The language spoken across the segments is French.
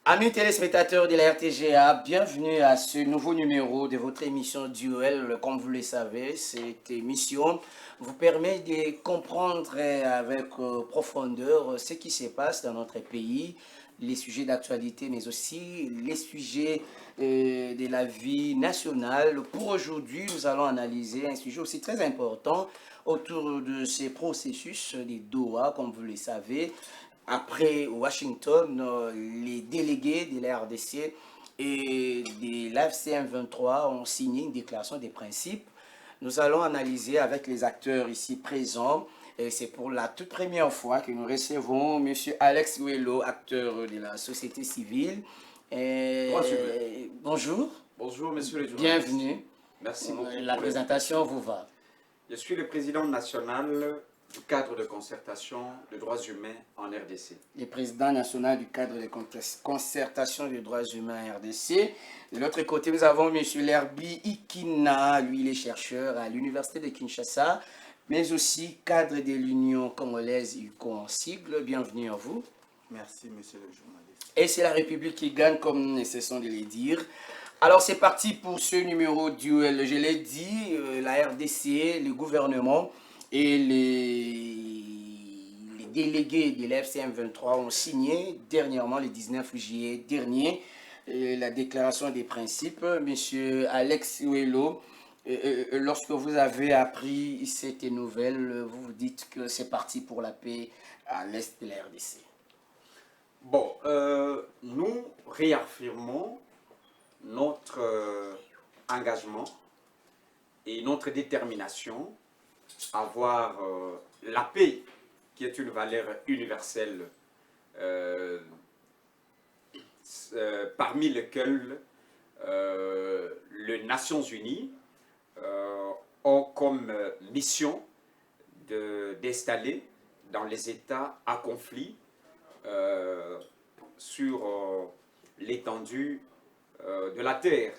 Amis téléspectateurs de la RTGA, bienvenue à ce nouveau numéro de votre émission Duel. Comme vous le savez, cette émission vous permet de comprendre avec profondeur ce qui se passe dans notre pays, les sujets d'actualité, mais aussi les sujets de la vie nationale. Pour aujourd'hui, nous allons analyser un sujet aussi très important autour de ces processus des Doha, comme vous le savez. Après Washington, les délégués de la RDC et de l'AFCM 23 ont signé une déclaration des principes. Nous allons analyser avec les acteurs ici présents. Et c'est pour la toute première fois que nous recevons M. Alex Ouello, acteur de la société civile. Droits humains. Bonjour, Bonjour, messieurs les journalistes. bienvenue. Merci beaucoup La pour présentation l'invitation. vous va. Je suis le président national du cadre de concertation de droits humains en RDC. Le président national du cadre de concertation des droits humains RDC. De l'autre côté, nous avons M. Lerbi Ikina, lui il est chercheur à l'Université de Kinshasa, mais aussi cadre de l'Union congolaise UCO en sigle. Bienvenue à vous. Merci, monsieur le journaliste. Et c'est la République qui gagne, comme nous ne cessons de le dire. Alors c'est parti pour ce numéro duel. Je l'ai dit, la RDC, le gouvernement et les délégués de la FCM 23 ont signé dernièrement, le 19 juillet dernier, la déclaration des principes. Monsieur Alex Ouello, lorsque vous avez appris cette nouvelle, vous vous dites que c'est parti pour la paix à l'est de la RDC. Bon, nous réaffirmons notre engagement et notre détermination à voir la paix, qui est une valeur universelle, parmi lesquelles les Nations Unies ont comme mission d'installer dans les États à conflit sur l'étendue de la terre.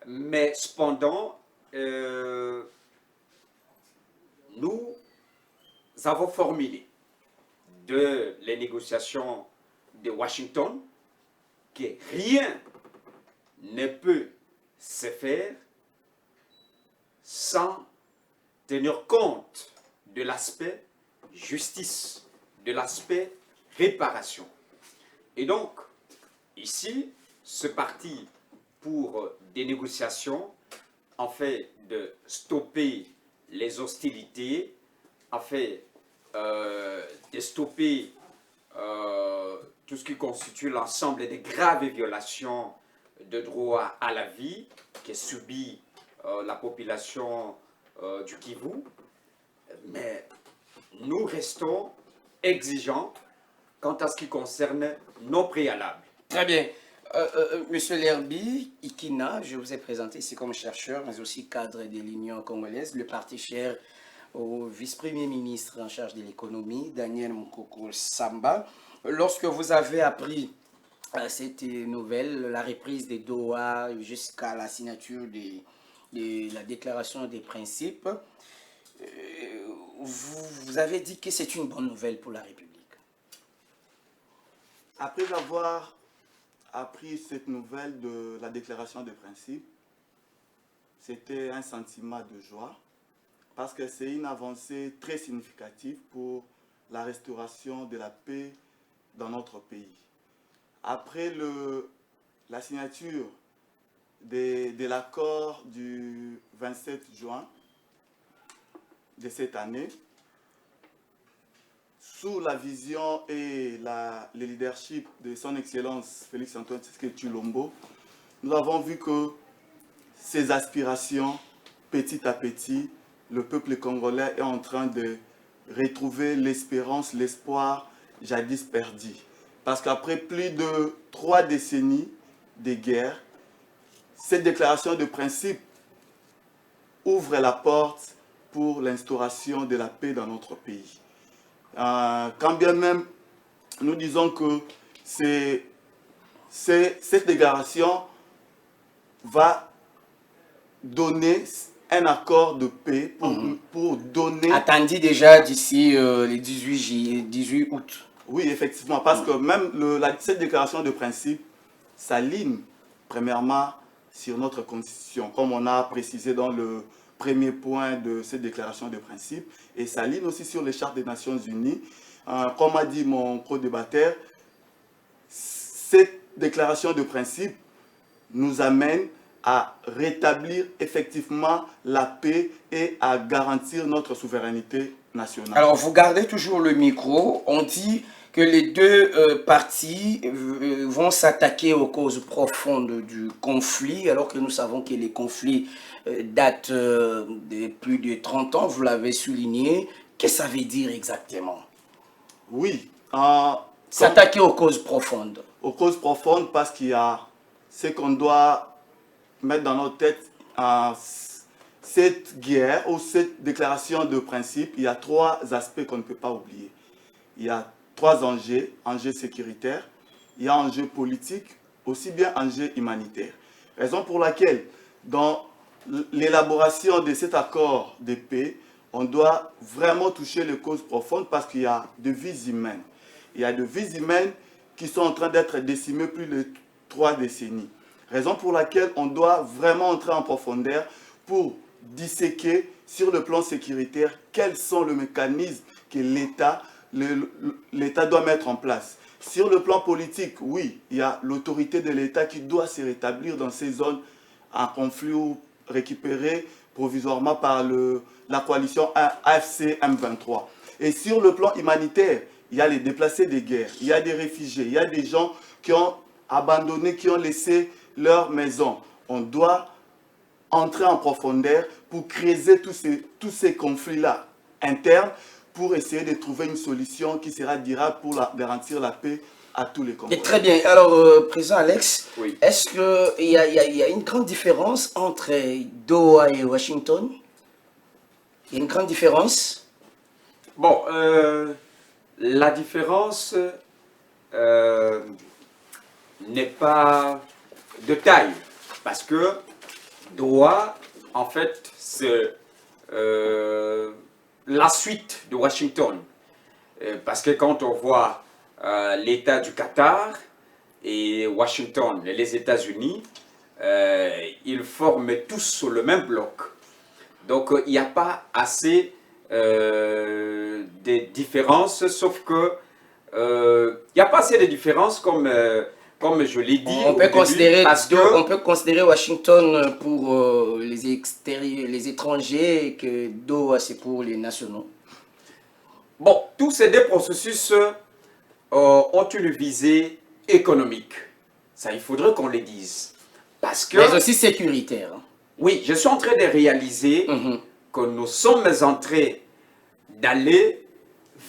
Mais cependant, nous avons formulé de les négociations de Washington que rien ne peut se faire sans tenir compte de l'aspect justice, de l'aspect réparation. Et donc, ici, ce parti pour des négociations en fait de stopper les hostilités, en fait de stopper tout ce qui constitue l'ensemble des graves violations de droit à la vie que subit la population du Kivu. Mais nous restons exigeants quant à ce qui concerne nos préalables. Très bien. Monsieur Lerbi Ikina, je vous ai présenté ici comme chercheur, mais aussi cadre de l'Union congolaise, le parti cher au vice-premier ministre en charge de l'économie, Daniel Mukoko Samba. Lorsque vous avez appris cette nouvelle, la reprise des Doha jusqu'à la signature de la déclaration des principes, vous avez dit que c'est une bonne nouvelle pour la République. Après avoir appris cette nouvelle de la déclaration de principe, c'était un sentiment de joie parce que c'est une avancée très significative pour la restauration de la paix dans notre pays. Après la signature de l'accord du 27 juin de cette année, sous la vision et le leadership de son Excellence Félix-Antoine Tshisekedi Tshilombo, nous avons vu que ces aspirations, petit à petit, le peuple congolais est en train de retrouver l'espérance, l'espoir jadis perdu. Parce qu'après plus de 3 décennies de guerre, cette déclaration de principe ouvre la porte pour l'instauration de la paix dans notre pays. Quand bien même nous disons que cette déclaration va donner un accord de paix pour donner... Attendu déjà d'ici le 18 août. Oui, effectivement, parce que même cette déclaration de principe s'aligne premièrement sur notre Constitution, comme on a précisé dans le premier point de cette déclaration de principe, et s'aligne aussi sur les chartes des Nations Unies. Comme a dit mon co-débatteur, cette déclaration de principe nous amène à rétablir effectivement la paix et à garantir notre souveraineté nationale. Alors, vous gardez toujours le micro. On dit que les deux parties vont s'attaquer aux causes profondes du conflit, alors que nous savons que les conflits datent de plus de 30 ans, vous l'avez souligné. Qu'est-ce que ça veut dire exactement? Oui. S'attaquer aux causes profondes. Aux causes profondes parce qu'il y a ce qu'on doit mettre dans notre tête. Cette guerre ou cette déclaration de principe, il y a trois aspects qu'on ne peut pas oublier. Il y a trois enjeux: enjeux sécuritaires, il y a enjeux politiques, aussi bien enjeux humanitaires. Raison pour laquelle, dans l'élaboration de cet accord de paix, on doit vraiment toucher les causes profondes parce qu'il y a des vies humaines. Il y a des vies humaines qui sont en train d'être décimées plus de 3 décennies. Raison pour laquelle on doit vraiment entrer en profondeur pour disséquer sur le plan sécuritaire quels sont les mécanismes que l'État doit mettre en place. Sur le plan politique, oui, il y a l'autorité de l'État qui doit se rétablir dans ces zones en conflit ou récupérées provisoirement par la coalition AFC M23. Et sur le plan humanitaire, il y a les déplacés de guerre, il y a des réfugiés, il y a des gens qui ont abandonné, qui ont laissé leur maison. On doit entrer en profondeur pour creuser tous ces conflits-là internes pour essayer de trouver une solution qui sera durable pour garantir la paix à tous les Congolais. Très bien. Alors, Président Alex, Oui. est-ce qu'il y a une grande différence entre Doha et Washington? Il y a une grande différence? Bon, la différence n'est pas de taille, parce que Doha, en fait, c'est la suite de Washington. Parce que quand on voit l'État du Qatar et Washington, les États-Unis, ils forment tous le même bloc. Donc, il n'y a pas assez de différences, sauf que il n'y a pas assez de différences comme je l'ai dit On peut que considérer Washington pour les étrangers et que Doha c'est pour les nationaux. bon, tous ces deux processus ont une visée économique. Ça, il faudrait qu'on le dise. Parce que, Mais aussi sécuritaire. oui, je suis en train de réaliser que nous sommes en train d'aller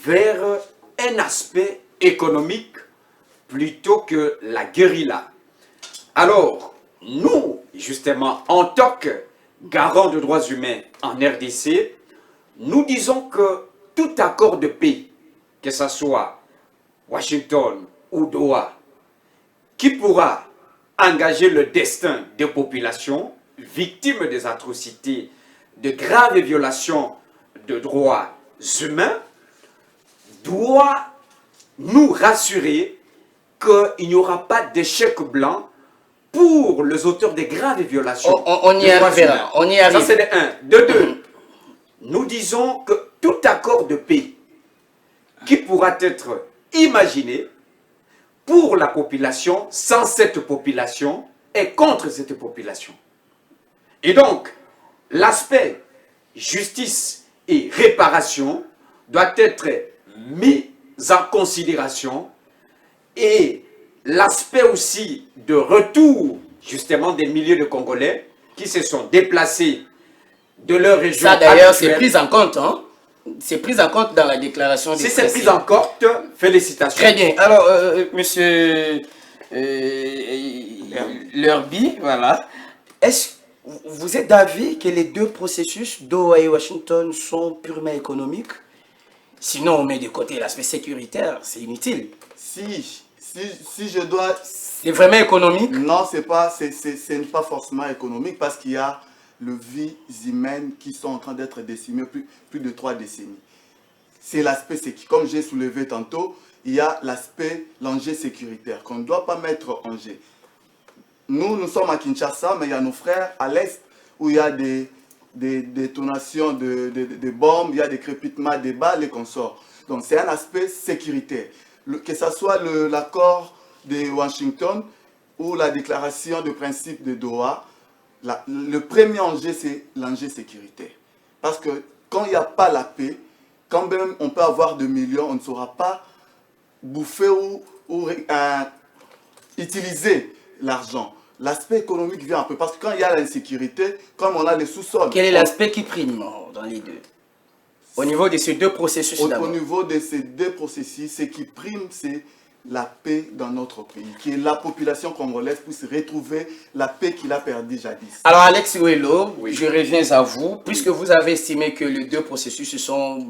vers un aspect économique plutôt que la guérilla. Alors, nous, justement, en tant que garants de droits humains en RDC, nous disons que tout accord de paix, que ce soit Washington ou Doha, qui pourra engager le destin des populations victimes des atrocités, de graves violations de droits humains, doit nous rassurer qu'il n'y aura pas d'échec blanc pour les auteurs de graves violations. On y arrivera. On y arrive. Ça, c'est de 1. De 2, nous disons que tout accord de paix qui pourra être imaginé pour la population, sans cette population et contre cette population. Et donc, l'aspect justice et réparation doit être mis en considération, et l'aspect aussi de retour justement des milliers de Congolais qui se sont déplacés de leur région. Ça d'ailleurs c'est pris en compte, hein? C'est pris en compte dans la déclaration. Si c'est pris en compte, félicitations. Très bien. Alors, monsieur Lurby, voilà. Est-ce vous êtes d'avis que les deux processus, Doha et Washington, sont purement économiques? Sinon, on met de côté l'aspect sécuritaire, c'est inutile. Si je dois... C'est vraiment économique? Non, ce n'est pas forcément économique parce qu'il y a les vies humaines qui sont en train d'être décimées plus de 3 décennies. C'est l'aspect, comme j'ai soulevé tantôt, il y a l'enjeu sécuritaire qu'on ne doit pas mettre en jeu. nous sommes à Kinshasa, mais il y a nos frères à l'est où il y a des détonations de bombes, il y a des crépitements des balles et consorts. Donc c'est un aspect sécuritaire. Que ce soit l'accord de Washington ou la déclaration de principe de Doha, le premier enjeu, c'est l'enjeu sécuritaire. Parce que quand il n'y a pas la paix, quand même on peut avoir 2 millions, on ne saura pas bouffer ou utiliser l'argent. L'aspect économique vient un peu. Parce que quand il y a l'insécurité, comme on a les sous-sols... Quel est l'aspect qui prime dans les deux? Au niveau de ces deux processus au niveau de ces deux processus, ce qui prime, c'est la paix dans notre pays. Que la population congolaise puisse retrouver la paix qu'il a perdue jadis. Alors Alex Ouello, oui, je reviens à vous. Puisque vous avez estimé que les deux processus sont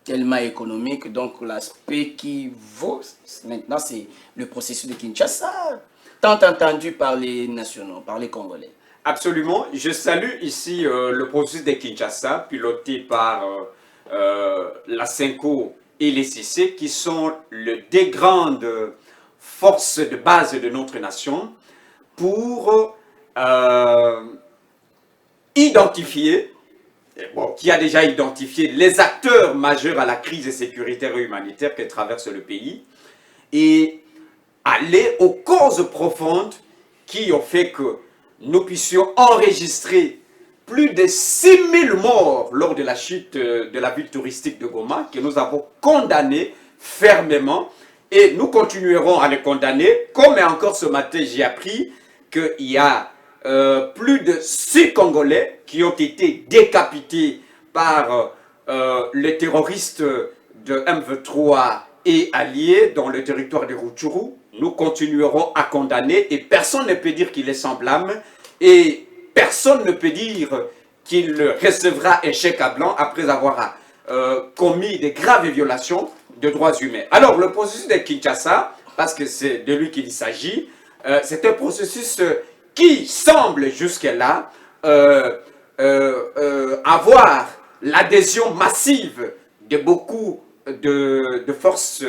tellement économiques, donc l'aspect qui vaut maintenant, c'est le processus de Kinshasa, tant entendu par les nationaux, par les Congolais. Absolument. Je salue ici le processus de Kinshasa, piloté par la CENCO et les CIC, qui sont les deux grandes forces de base de notre nation, pour identifier, qui a déjà identifié les acteurs majeurs à la crise sécuritaire et humanitaire que traverse le pays, et aller aux causes profondes qui ont fait que nous puissions enregistrer plus de 6000 morts lors de la chute de la ville touristique de Goma, que nous avons condamné fermement, et nous continuerons à les condamner, comme encore ce matin j'ai appris qu'il y a plus de 6 Congolais qui ont été décapités par les terroristes de M23 et alliés dans le territoire de Rutshuru. Nous continuerons à condamner, et personne ne peut dire qu'il est sans blâme, et personne ne peut dire qu'il recevra un chèque à blanc après avoir commis des graves violations de droits humains. Alors, le processus de Kinshasa, parce que c'est de lui qu'il s'agit, c'est un processus qui semble jusque-là avoir l'adhésion massive de beaucoup de forces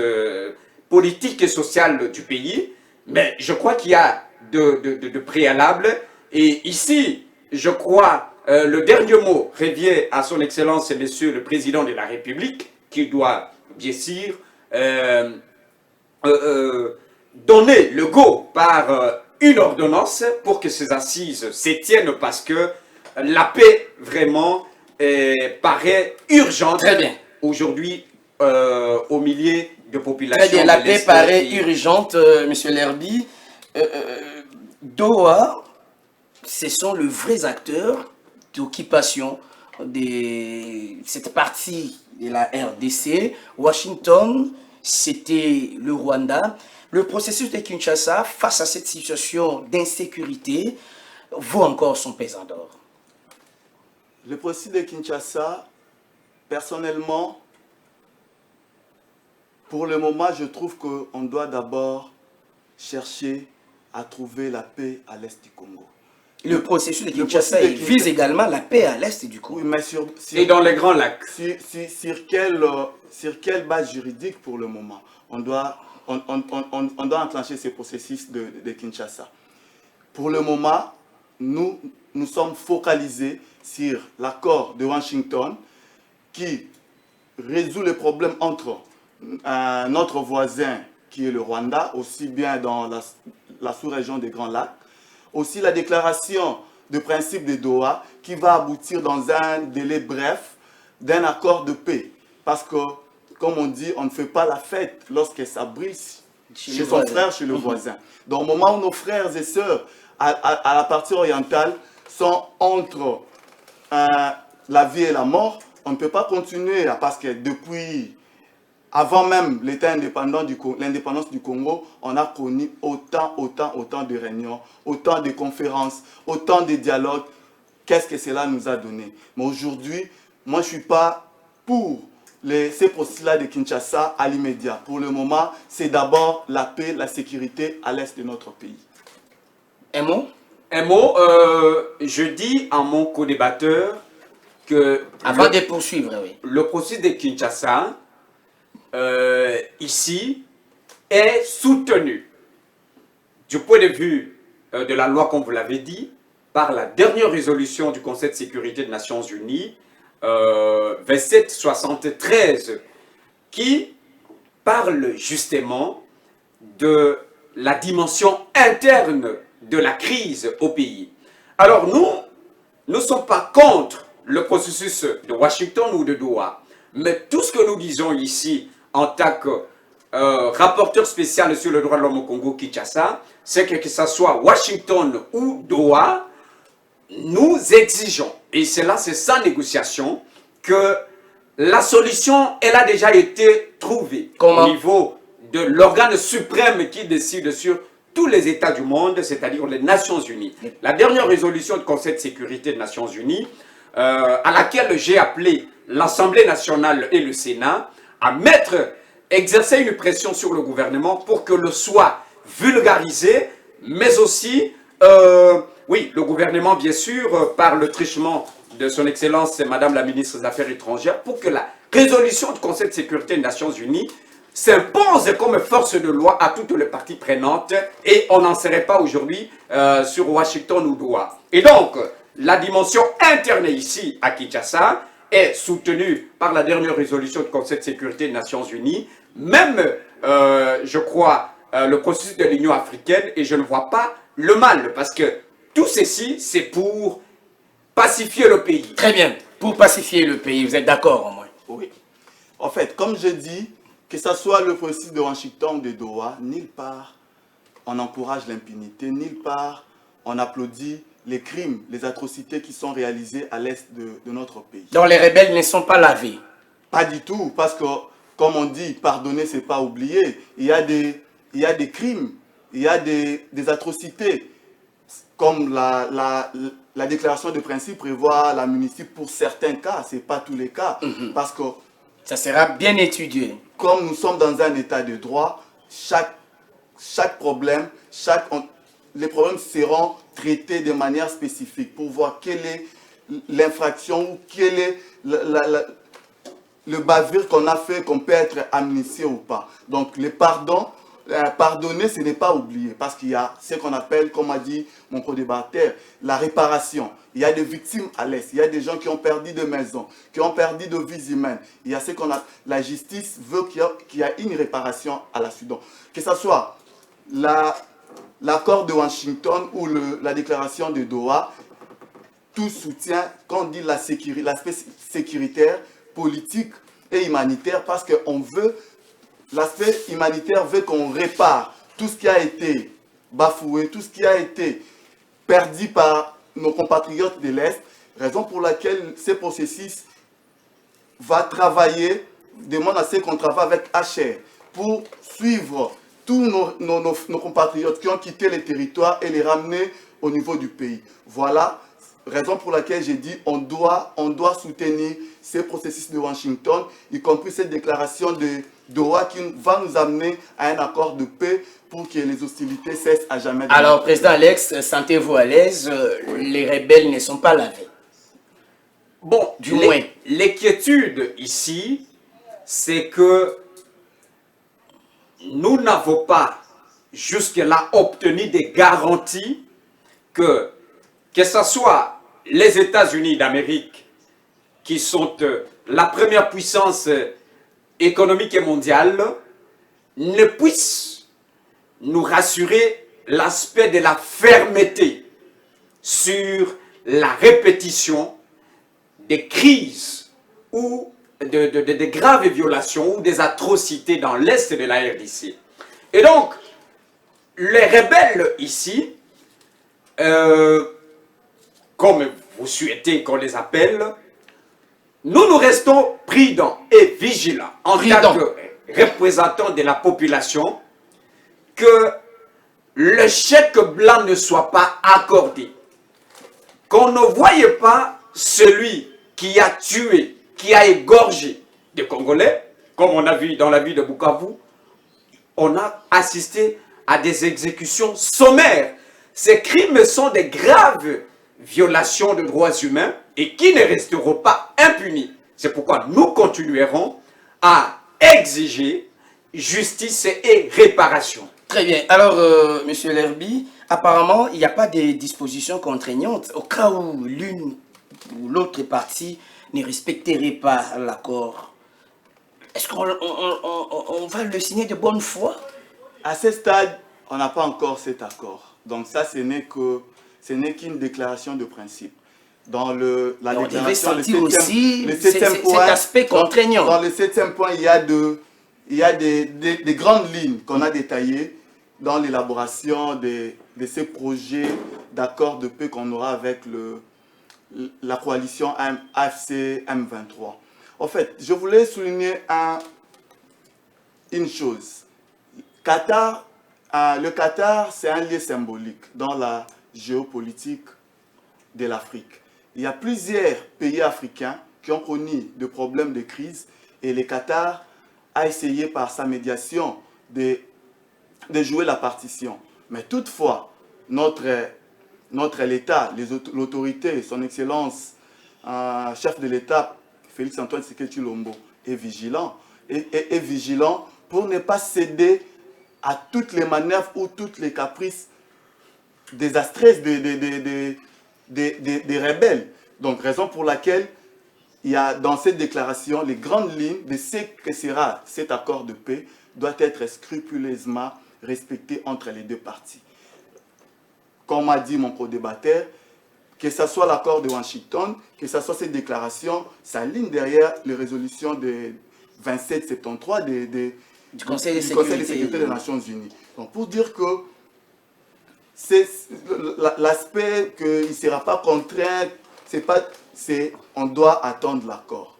politiques et sociales du pays, mais je crois qu'il y a de préalables. Et ici, je crois, le dernier mot revient à son Excellence, Monsieur le Président de la République, qui doit, bien sûr, donner le go par une ordonnance pour que ces assises s'étiennent, parce que la paix, vraiment, paraît urgente aujourd'hui au milieu de populations. Très bien, la paix paraît urgente, Monsieur Lerbi. Doha, ce sont les vrais acteurs d'occupation de cette partie de la RDC. Washington, c'était le Rwanda. Le processus de Kinshasa, face à cette situation d'insécurité, vaut encore son pesant d'or. Le processus de Kinshasa, personnellement, pour le moment, je trouve qu'on doit d'abord chercher à trouver la paix à l'est du Congo. Le processus de Kinshasa vise également la paix à l'est du Congo. Oui, mais et dans les grands lacs. Sur quelle base juridique pour le moment on doit enclencher ce processus de Kinshasa? Pour le moment, nous sommes focalisés sur l'accord de Washington qui résout les problèmes entre notre voisin qui est le Rwanda, aussi bien dans la sous-région des Grands Lacs, aussi la déclaration de principe de Doha qui va aboutir dans un délai bref d'un accord de paix. Parce que, comme on dit, on ne fait pas la fête lorsque ça brille chez son frère, chez le voisin. Donc, au moment où nos frères et sœurs à la partie orientale sont entre la vie et la mort, on ne peut pas continuer, parce que depuis... Avant même l'indépendance du Congo, on a connu autant de réunions, autant de conférences, autant de dialogues. Qu'est-ce que cela nous a donné? Mais aujourd'hui, moi je ne suis pas pour ces processus-là de Kinshasa à l'immédiat. Pour le moment, c'est d'abord la paix, la sécurité à l'est de notre pays. Un mot? Un mot, je dis à mon co-débatteur que... Avant de poursuivre, oui. Le processus de Kinshasa, ici, est soutenu du point de vue de la loi, comme vous l'avez dit, par la dernière résolution du Conseil de sécurité des Nations Unies, 2773, qui parle justement de la dimension interne de la crise au pays. Alors nous ne sommes pas contre le processus de Washington ou de Doha, mais tout ce que nous disons ici en tant que rapporteur spécial sur le droit de l'homme au Congo-Kinshasa, c'est que ce soit Washington ou Doha, nous exigeons, et c'est sans négociation, que la solution, elle a déjà été trouvée. Comment? Au niveau de l'organe suprême qui décide sur tous les États du monde, c'est-à-dire les Nations Unies. La dernière résolution du Conseil de sécurité des Nations Unies, à laquelle j'ai appelé l'Assemblée nationale et le Sénat à exercer une pression sur le gouvernement pour que le soit vulgarisé, mais aussi, oui, le gouvernement, bien sûr, par le truchement de son Excellence, Madame la Ministre des Affaires étrangères, pour que la résolution du Conseil de sécurité des Nations Unies s'impose comme force de loi à toutes les parties prenantes, et on n'en serait pas aujourd'hui sur Washington ou Doha. Et donc, la dimension interne ici, à Kinshasa, est soutenue par la dernière résolution du Conseil de sécurité des Nations Unies, même, je crois, le processus de l'Union africaine, et je ne vois pas le mal, parce que tout ceci, c'est pour pacifier le pays. Très bien. Pour pacifier le pays, vous êtes d'accord au moins? Oui. En fait, comme je dis, que ce soit le processus de Washington ou de Doha, nulle part on encourage l'impunité, nulle part on applaudit les crimes, les atrocités qui sont réalisées à l'est de notre pays. Donc les rebelles ne sont pas lavés? Pas du tout, parce que, comme on dit, pardonner, c'est pas oublier. Il y a des crimes, il y a des atrocités, comme la déclaration de principe prévoit l'amnistie pour certains cas, ce n'est pas tous les cas, parce que ça sera bien étudié. Comme nous sommes dans un état de droit, chaque problème, les problèmes seront traités de manière spécifique pour voir quelle est l'infraction ou quel est le bavure qu'on a fait, qu'on peut être amnistié ou pas. Donc le pardonner, ce n'est pas oublier, parce qu'il y a ce qu'on appelle, comme a dit mon co-débatteur, la réparation. Il y a des victimes à l'Est, il y a des gens qui ont perdu de maisons, qui ont perdu de vies humaines. Il y a ce qu'on a, la justice veut qu'il y ait une réparation à la Soudan. Que ce soit l'accord de Washington ou la déclaration de Doha, tout soutient, quand on dit l'aspect sécuritaire, politique et humanitaire, parce qu'on veut, l'aspect humanitaire veut qu'on répare tout ce qui a été bafoué, tout ce qui a été perdu par nos compatriotes de l'Est, raison pour laquelle ce processus va travailler, demande à ce qu'on travaille avec HR pour suivre tous nos compatriotes qui ont quitté les territoires et les ramener au niveau du pays. Voilà, raison pour laquelle j'ai dit on doit soutenir ce processus de Washington, y compris cette déclaration de Doha qui va nous amener à un accord de paix pour que les hostilités cessent à jamais. Alors, Président Alex, sentez-vous à l'aise, les rebelles ne sont pas lavés? Bon, du moins. L'inquiétude ici, c'est que nous n'avons pas jusque-là obtenu des garanties que ce soit les États-Unis d'Amérique, qui sont la première puissance économique et mondiale, ne puissent nous rassurer l'aspect de la fermeté sur la répétition des crises ou de graves violations ou des atrocités dans l'Est de la RDC. Et donc, les rebelles ici, comme vous souhaitez qu'on les appelle, nous restons prudents et vigilants en tant que représentants de la population, que le chèque blanc ne soit pas accordé. Qu'on ne voie pas celui qui a tué, qui a égorgé des Congolais, comme on a vu dans la ville de Bukavu. On a assisté à des exécutions sommaires. Ces crimes sont des graves violations de droits humains et qui ne resteront pas impunis. C'est pourquoi nous continuerons à exiger justice et réparation. Très bien. Alors, Monsieur Lerby, apparemment, il n'y a pas de dispositions contraignantes au cas où l'une ou l'autre partie ne respecterait pas l'accord. Est-ce qu'on va le signer de bonne foi? À ce stade, on n'a pas encore cet accord. Donc ça, ce n'est qu'une déclaration de principe. Dans la Et on devait déclaration, sentir aussi le septième point, cet aspect contraignant. dans le 7e point, il y a des grandes lignes qu'on a détaillées dans l'élaboration de ces projets d'accord de paix qu'on aura avec la coalition AFC M23. En fait, je voulais souligner une chose. Le Qatar, c'est un lieu symbolique dans la géopolitique de l'Afrique. Il y a plusieurs pays africains qui ont connu des problèmes de crise et le Qatar a essayé par sa médiation de jouer la partition. Mais toutefois, notre État, l'autorité, son Excellence, chef de l'État, Félix Antoine Tshisekedi Tshilombo, est vigilant pour ne pas céder à toutes les manœuvres ou toutes les caprices désastreuses des rebelles. Donc, raison pour laquelle il y a dans cette déclaration les grandes lignes de ce que sera cet accord de paix doit être scrupuleusement respecté entre les deux parties. Comme a dit mon co-débatteur, que ce soit l'accord de Washington, que ce soit cette déclaration, ça ligne derrière les résolutions de 2773 du Conseil de sécurité des Nations Unies. Donc pour dire que c'est l'aspect qu'il ne sera pas contraint, on doit attendre l'accord.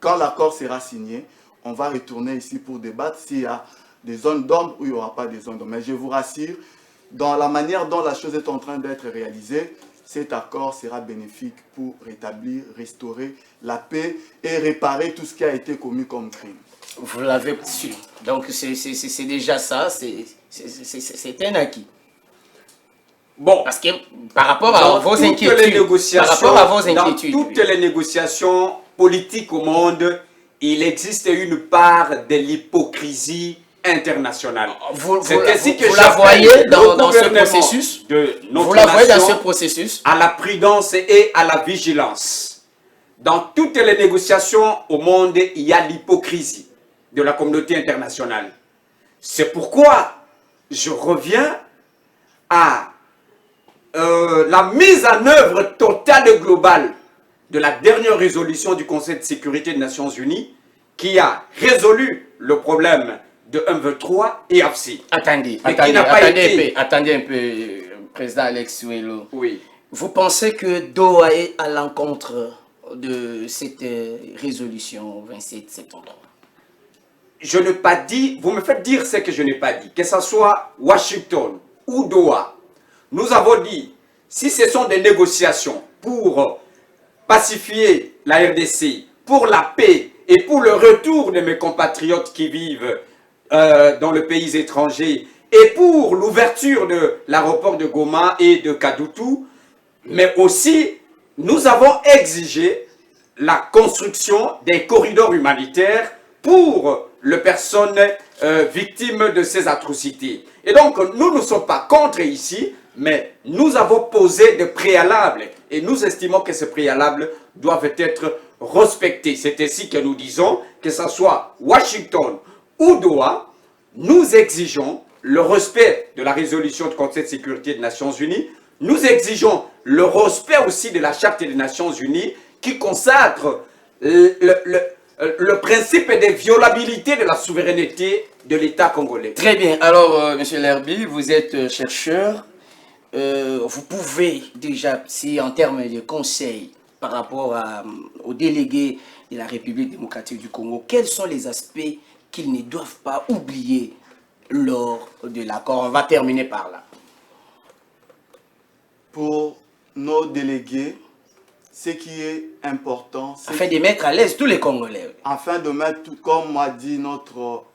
Quand l'accord sera signé, on va retourner ici pour débattre s'il y a des zones d'ombre ou il n'y aura pas de zones d'ombre. Mais je vous rassure, dans la manière dont la chose est en train d'être réalisée, cet accord sera bénéfique pour rétablir, restaurer la paix et réparer tout ce qui a été commis comme crime. Vous l'avez su. Donc c'est déjà ça, c'est un acquis. Bon, parce que par rapport à vos inquiétudes, dans toutes les négociations politiques au monde, il existe une part de l'hypocrisie internationale. Vous la voyez dans ce processus? Vous la voyez dans ce processus? À la prudence et à la vigilance. Dans toutes les négociations au monde, il y a l'hypocrisie de la communauté internationale. C'est pourquoi je reviens à la mise en œuvre totale et globale de la dernière résolution du Conseil de sécurité des Nations Unies qui a résolu le problème de M23 et AFC. Attendez un peu, Président Alex Ouello. Oui. Vous pensez que Doha est à l'encontre de cette résolution 2773? Je n'ai pas dit, vous me faites dire ce que je n'ai pas dit, que ce soit Washington ou Doha. Nous avons dit, si ce sont des négociations pour pacifier la RDC, pour la paix et pour le retour de mes compatriotes qui vivent dans le pays étranger et pour l'ouverture de l'aéroport de Goma et de Kadoutou, mais aussi nous avons exigé la construction des corridors humanitaires pour les personnes victimes de ces atrocités. Et donc nous ne sommes pas contre ici, mais nous avons posé des préalables et nous estimons que ces préalables doivent être respectés. C'est ainsi que nous disons, que ce soit Washington ou Doha, nous exigeons le respect de la résolution du Conseil de sécurité des Nations Unies, nous exigeons le respect aussi de la Charte des Nations Unies qui consacre le principe de violabilité de la souveraineté de l'État congolais. Très bien. Alors, Monsieur Lerby, vous êtes chercheur. Vous pouvez déjà, si en termes de conseils par rapport aux délégués de la République démocratique du Congo, quels sont les aspects qu'ils ne doivent pas oublier lors de l'accord? On va terminer par là. Pour nos délégués, ce qui est important, c'est afin de mettre à l'aise tous les Congolais. Afin de mettre, comme m'a dit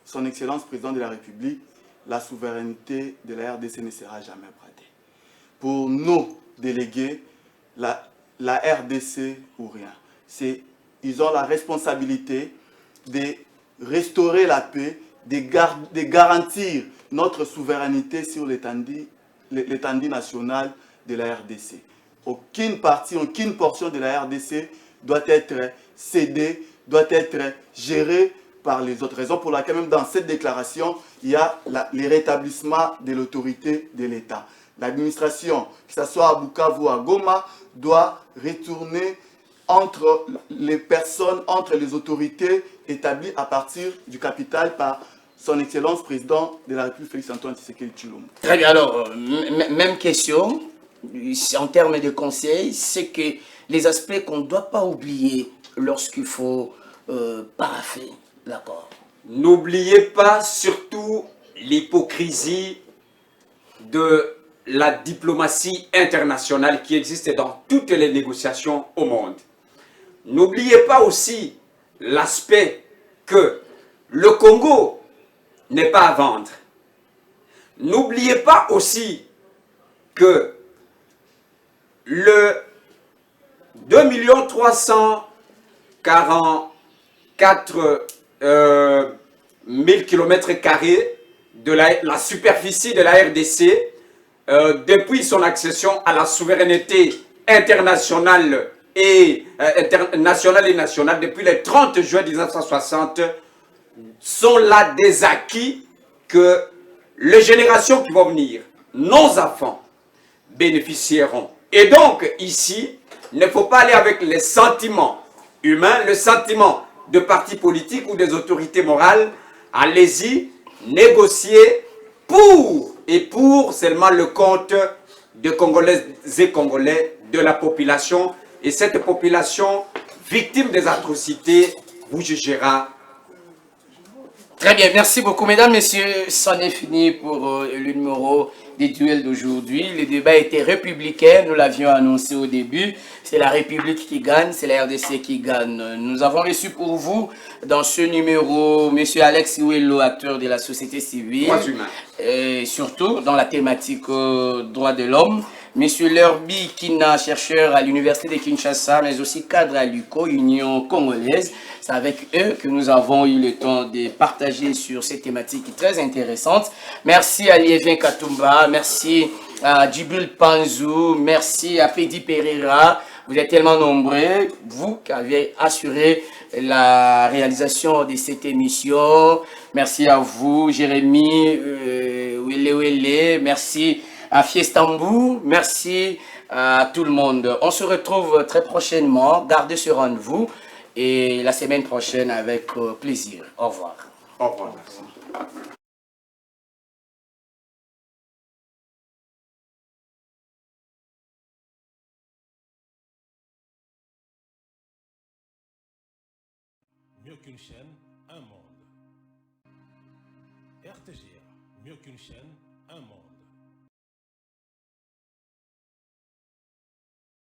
son Excellence Président de la République, la souveraineté de la RDC ne sera jamais bradée. Pour nos délégués, la RDC ou rien. Ils ont la responsabilité de restaurer la paix de garantir notre souveraineté sur l'étendue nationale de la RDC. Aucune partie, aucune portion de la RDC doit être cédée, doit être gérée par les autres. Raison pour laquelle même dans cette déclaration, il y a le rétablissement de l'autorité de l'État. L'administration, que ce soit à Bukavu ou à Goma, doit retourner entre les personnes, entre les autorités établies à partir du capital par son Excellence Président de la République Félix-Antoine Tshisekedi Tshilombo. Très bien, alors, même question, en termes de conseils, c'est que les aspects qu'on ne doit pas oublier lorsqu'il faut paraffer l'accord. N'oubliez pas surtout l'hypocrisie de la diplomatie internationale qui existe dans toutes les négociations au monde. N'oubliez pas aussi l'aspect que le Congo n'est pas à vendre. N'oubliez pas aussi que le 2 344 000 km² de la superficie de la RDC, depuis son accession à la souveraineté internationale et nationale depuis le 30 juin 1960, sont là des acquis que les générations qui vont venir, nos enfants, bénéficieront. Et donc, ici, il ne faut pas aller avec les sentiments humains, le sentiment de partis politiques ou des autorités morales. Allez-y, négocier pour seulement le compte de Congolaises et Congolais, de la population. Et cette population, victime des atrocités, vous jugera. Très bien, merci beaucoup. Mesdames, Messieurs, c'en est fini pour le numéro des duels d'aujourd'hui. Le débat était républicain, nous l'avions annoncé au début. C'est la République qui gagne, c'est la RDC qui gagne. Nous avons reçu pour vous, dans ce numéro, M. Alex Iwelo, acteur de la société civile. Droits humains. Et surtout dans la thématique droits de l'homme. M. Lerbi Kina, chercheur à l'Université de Kinshasa, mais aussi cadre à l'UCO, Union congolaise. C'est avec eux que nous avons eu le temps de partager sur ces thématiques très intéressantes. Merci à Lievin Katumba, merci à Djibril Panzou, merci à Pedi Pereira. Vous êtes tellement nombreux, vous qui avez assuré la réalisation de cette émission. Merci à vous, Jérémy, Wele, merci à Fiestambou, merci à tout le monde. On se retrouve très prochainement, gardez ce rendez-vous et la semaine prochaine avec plaisir. Au revoir. Au revoir. Mieux qu'une chaîne, un monde. RTGR, mieux qu'une chaîne, un monde.